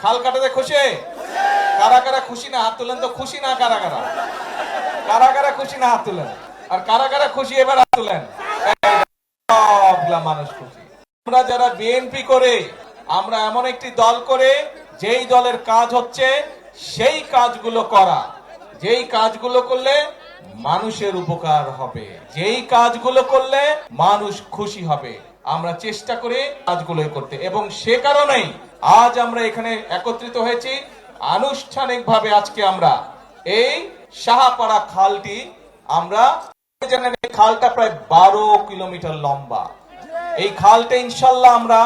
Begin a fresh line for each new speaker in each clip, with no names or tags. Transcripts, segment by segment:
খাল কাটাতে খুশি? কারা কারা খুশি না হাত তুলেন তো। খুশি না কারা কারা? কারা কারা খুশি না হাত তুলেন। আর কারা কারা খুশি এবার হাত তুলেন। সবগুলা মানুষ খুশি। আমরা যারা বিএনপি করে, আমরা এমন একটি দল করে যেই দলের কাজ হচ্ছে সেই কাজগুলো করা, যেই কাজগুলো করলে মানুষের উপকার হবে, যেই কাজগুলো করলে মানুষ খুশি হবে, আমরা চেষ্টা করি কাজগুলো করতে। এবং সে কারণেই আজ আমরা এখানে একত্রিত হয়েছি। আনুষ্ঠানিকভাবে আজকে আমরা এই সাহাপাড়া খালটি, আমরা জানেন এই খালটা প্রায় 12 কিলোমিটার লম্বা। এই খালটা ইনশাল্লাহ আমরা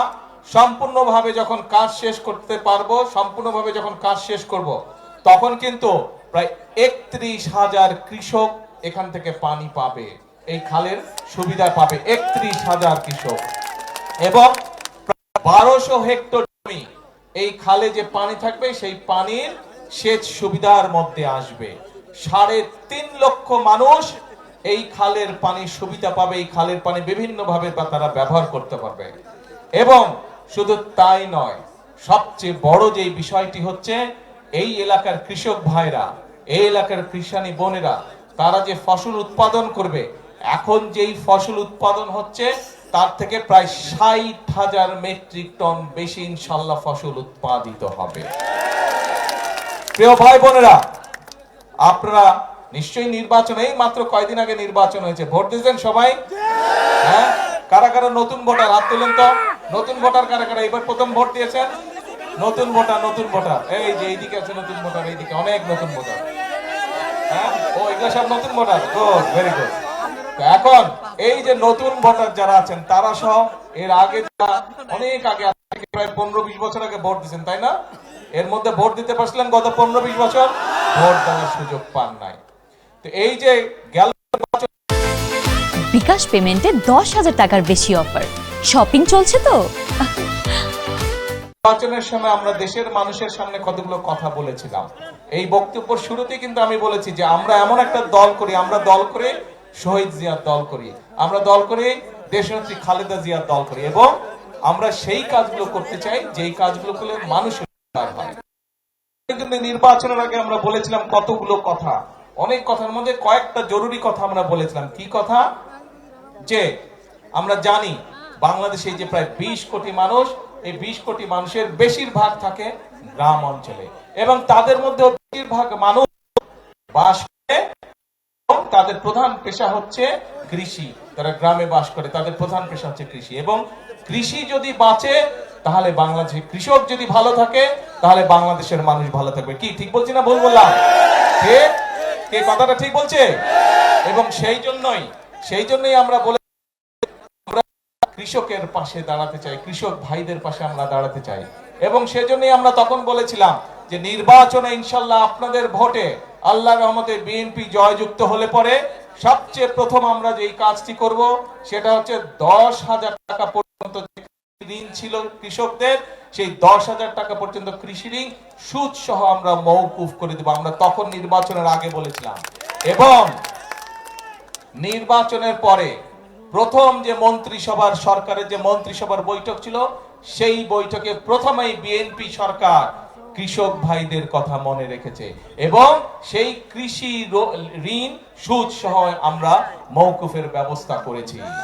সম্পূর্ণভাবে যখন কাজ শেষ করতে পারবো, সম্পূর্ণভাবে যখন কাজ শেষ করব, তখন কিন্তু প্রায় 31,000 কৃষক এখান থেকে পানি পাবে, এই খালের সুবিধা পাবে 31,000 কৃষক। এবং 1200 হেক্টর জমি এই খালে যে পানি থাকবে সেই পানির সেচ সুবিধার মধ্যে আসবে। 3.5 লক্ষ মানুষ এই খালের পানির সুবিধা পাবে। এই খালের পানি বিভিন্ন ভাবে তারা ব্যবহার করতে পারবে। এবং শুধু তাই নয়, সবচেয়ে বড় যে বিষয়টি হচ্ছে এই এলাকার কৃষক ভাইরা, এই এলাকার কৃষানি বোনেরা, তারা যে ফসল উৎপাদন করবে, এখন যেই ফসল উৎপাদন হচ্ছে তার থেকে প্রায় 60,000 মেট্রিক টন বেশি ইনশাল্লাহ ফসল উৎপাদিত হবে। প্রিয় ভাই বোনেরা, আপনারা নিশ্চয়ই নির্বাচন, এই মাত্র কয়েকদিন আগে নির্বাচন হয়েছে, ভোট দিয়েছেন সবাই? হ্যাঁ, কারা কারা নতুন ভোটার হাত তুলেন তো। নতুন ভোটার কারা কারা এবার প্রথম ভোট দিয়েছেন? নতুন ভোটার, নতুন ভোটার এই যে এইদিকে আছে নতুন ভোটার, এইদিকে অনেক নতুন ভোটার। হ্যাঁ, ও এগুলো সব নতুন ভোটার। Good, very good. এখন এই যে নতুন ভোটার যারা আছেন তারা সহ এর আগে যারা অনেক আগে প্রায় 15-20 বছর আগে ভোট দিয়েছেন, তাই না? এর মধ্যে ভোট দিতে পারছিলেন গত 15-20 বছর? ভোট দেওয়ার সুযোগ পান নাই। তো এই যে গেল
বিকাশ পেমেন্টে 10,000 টাকার বেশি অফার, শপিং চলছে তো।
নির্বাচনের সময় আমরা দেশের মানুষের সামনে কতগুলো কথা বলেছিলাম। এই বক্তব্যের শুরুতেই কিন্তু আমি বলেছি যে আমরা এমন একটা দল করি, আমরা দল করে শহীদ জিয়ার দল করি, আমরা দল করে দেশনেত্রী খালেদা জিয়ার দল করি, এবং আমরা সেই কাজগুলো করতে চাই যেই কাজগুলো করলে মানুষের উপকার হয়। কিন্তু নির্বাচনের আগে আমরা বলেছিলাম কতগুলো কথা, অনেক কথার মধ্যে কয়েকটা জরুরি কথা আমরা বলেছিলাম। কি কথা? যে আমরা জানি বাংলাদেশে যে প্রায় 20 কোটি মানুষ, এই 20 কোটি মানুষের বেশিরভাগ থাকে গ্রাম অঞ্চলে, এবং তাদের মধ্যে বেশিরভাগ মানুষ বাস করে, তাদের প্রধান পেশা হচ্ছে কৃষি। তারা গ্রামে বাস করে, তাদের প্রধান পেশা হচ্ছে কৃষি। এবং কৃষি যদি বাঁচে তাহলে বাংলাদেশে, কৃষক যদি ভালো থাকে তাহলে বাংলাদেশের মানুষ ভালো থাকবে। কি ঠিক বলছি না ভুল বললাম? ঠিক? কে কথাটা ঠিক বলছে? এবং সেই জন্যই আমরা বলে কৃষকের পাশে দাঁড়াতে চাই, কৃষক ভাইদের পাশে আমরা দাঁড়াতে চাই। এবং সেজন্যই আমরা তখন বলেছিলাম যে নির্বাচনে ইনশাল্লাহ আপনাদের ভোটে আল্লাহর রহমতে বিএনপি জয়যুক্ত হলে পরে সবচেয়ে প্রথম আমরা যে কাজটি করব সেটা হচ্ছে 10,000 টাকা পর্যন্ত ঋণ ছিল কৃষকদের, সেই 10,000 টাকা পর্যন্ত কৃষি ঋণ সুদ সহ আমরা মওকুফ করে দেব। আমরা তখন নির্বাচনের আগে বলেছিলাম। এবং নির্বাচনের পরে প্রথম যে মন্ত্রিসভার, সরকারের যে মন্ত্রিসভার বৈঠক ছিল, সেই বৈঠকে প্রথমেই বিএনপি সরকার কৃষক ভাইদের কথা মনে রেখেছে, এবং সেই কৃষি ঋণ সুদ সহ আমরা মওকুফের ব্যবস্থা করেছি।